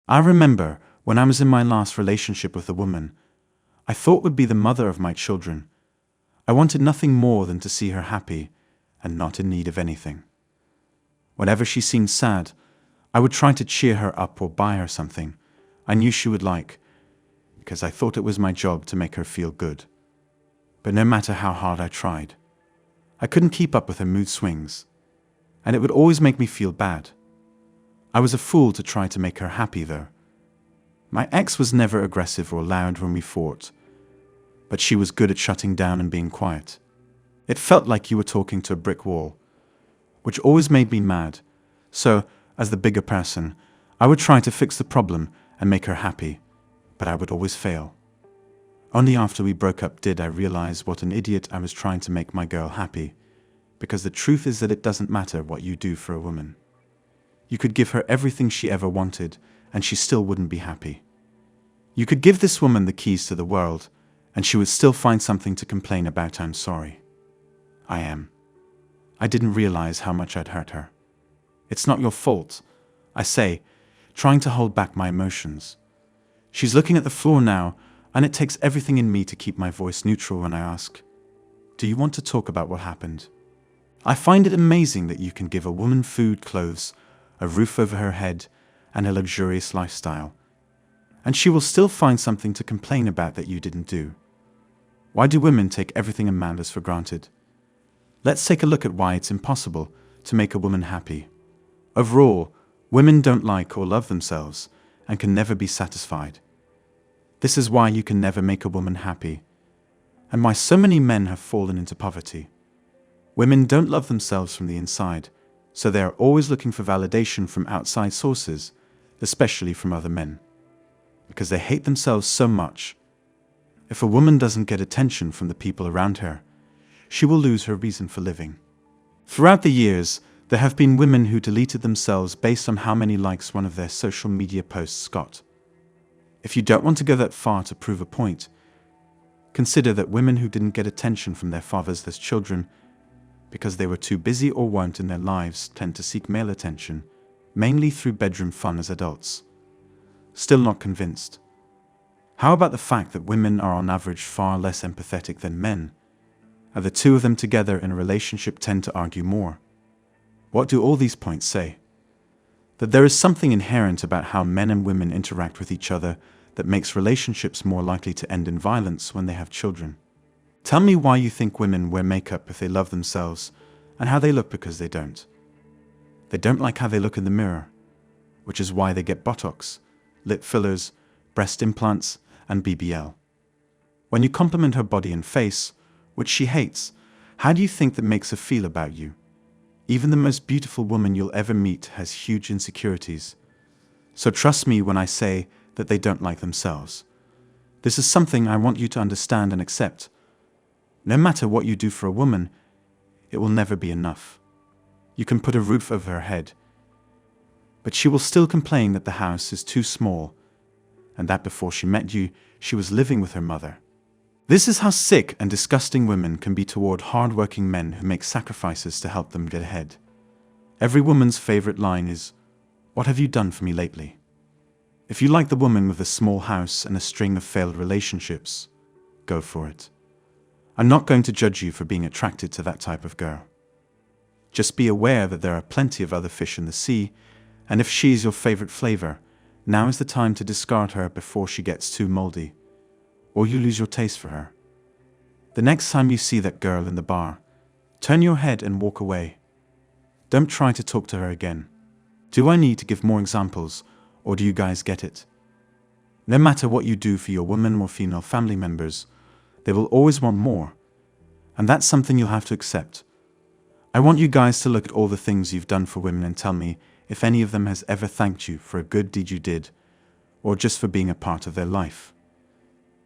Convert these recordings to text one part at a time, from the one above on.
I remember when I was in my last relationship with a woman I thought would be the mother of my children. I wanted nothing more than to see her happy and not in need of anything. Whenever she seemed sad, I would try to cheer her up or buy her something I knew she would like, because I thought it was my job to make her feel good. But no matter how hard I tried, I couldn't keep up with her mood swings, and it would always make me feel bad. I was a fool to try to make her happy, though. My ex was never aggressive or loud when we fought, but she was good at shutting down and being quiet. It felt like you were talking to a brick wall, which always made me mad. So, as the bigger person, I would try to fix the problem and make her happy, but I would always fail. Only after we broke up did I realize what an idiot I was trying to make my girl happy, because the truth is that it doesn't matter what you do for a woman. You could give her everything she ever wanted, and she still wouldn't be happy. You could give this woman the keys to the world, and she would still find something to complain about. I'm sorry. I didn't realize how much I'd hurt her. It's not your fault, I say, trying to hold back my emotions. She's looking at the floor now, and it takes everything in me to keep my voice neutral when I ask, "Do you want to talk about what happened?" I find it amazing that you can give a woman food, clothes, a roof over her head, and a luxurious lifestyle, and she will still find something to complain about that you didn't do. Why do women take everything a man does for granted? Let's take a look at why it's impossible to make a woman happy. Overall, women don't like or love themselves and can never be satisfied. This is why you can never make a woman happy, and why so many men have fallen into poverty. Women don't love themselves from the inside, so they are always looking for validation from outside sources, especially from other men, because they hate themselves so much. If a woman doesn't get attention from the people around her, she will lose her reason for living. Throughout the years, there have been women who deleted themselves based on how many likes one of their social media posts got. If you don't want to go that far to prove a point, consider that women who didn't get attention from their fathers as children because they were too busy or weren't in their lives tend to seek male attention, mainly through bedroom fun as adults. Still not convinced? How about the fact that women are on average far less empathetic than men? And the two of them together in a relationship tend to argue more. What do all these points say? That there is something inherent about how men and women interact with each other that makes relationships more likely to end in violence when they have children. Tell me why you think women wear makeup if they love themselves, and how they look because they don't. They don't like how they look in the mirror, which is why they get Botox, lip fillers, breast implants, and BBL. When you compliment her body and face, which she hates, how do you think that makes her feel about you? Even the most beautiful woman you'll ever meet has huge insecurities. So trust me when I say that they don't like themselves. This is something I want you to understand and accept. No matter what you do for a woman, it will never be enough. You can put a roof over her head, but she will still complain that the house is too small, and that before she met you, she was living with her mother. This is how sick and disgusting women can be toward hard-working men who make sacrifices to help them get ahead. Every woman's favorite line is, "What have you done for me lately?" If you like the woman with a small house and a string of failed relationships, go for it. I'm not going to judge you for being attracted to that type of girl. Just be aware that there are plenty of other fish in the sea, and if she is your favorite flavor, now is the time to discard her before she gets too moldy, or you lose your taste for her. The next time you see that girl in the bar, turn your head and walk away. Don't try to talk to her again. Do I need to give more examples, or do you guys get it? No matter what you do for your women or female family members, they will always want more, and that's something you'll have to accept. I want you guys to look at all the things you've done for women and tell me if any of them has ever thanked you for a good deed you did, or just for being a part of their life.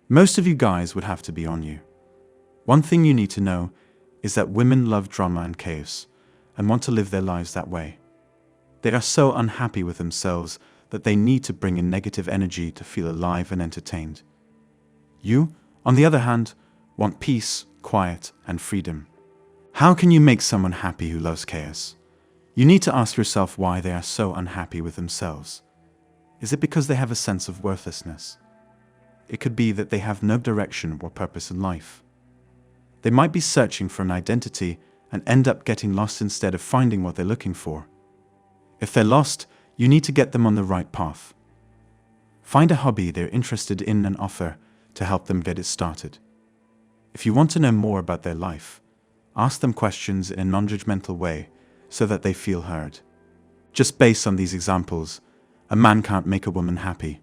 Most of you guys would have to be on you. One thing you need to know is that women love drama and chaos, and want to live their lives that way. They are so unhappy with themselves that they need to bring in negative energy to feel alive and entertained. You, on the other hand, want peace, quiet, and freedom. How can you make someone happy who loves chaos? You need to ask yourself why they are so unhappy with themselves. Is it because they have a sense of worthlessness? It could be that they have no direction or purpose in life. They might be searching for an identity and end up getting lost instead of finding what they're looking for. If they're lost, you need to get them on the right path. Find a hobby they're interested in and offer to help them get it started. If you want to know more about their life, ask them questions in a non-judgmental way so that they feel heard. Just based on these examples, a man can't make a woman happy.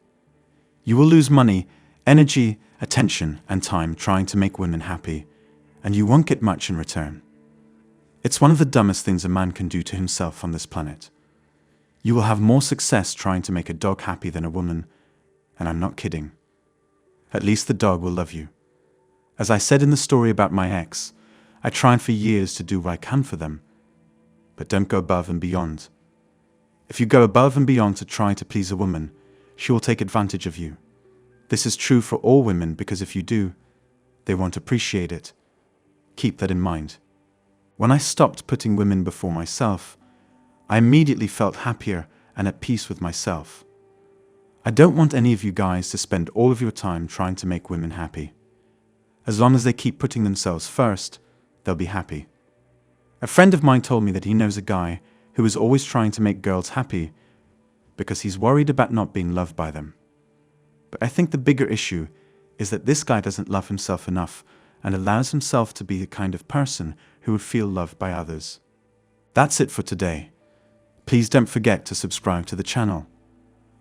You will lose money, energy, attention, and time trying to make women happy, and you won't get much in return. It's one of the dumbest things a man can do to himself on this planet. You will have more success trying to make a dog happy than a woman, and I'm not kidding. At least the dog will love you. As I said in the story about my ex, I tried for years to do what I can for them, but don't go above and beyond. If you go above and beyond to try to please a woman, she will take advantage of you. This is true for all women because if you do, they won't appreciate it. Keep that in mind. When I stopped putting women before myself, I immediately felt happier and at peace with myself. I don't want any of you guys to spend all of your time trying to make women happy. As long as they keep putting themselves first, they'll be happy. A friend of mine told me that he knows a guy who is always trying to make girls happy because he's worried about not being loved by them. But I think the bigger issue is that this guy doesn't love himself enough and allows himself to be the kind of person who would feel loved by others. That's it for today. Please don't forget to subscribe to the channel.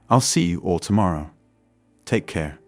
I'll see you all tomorrow. Take care.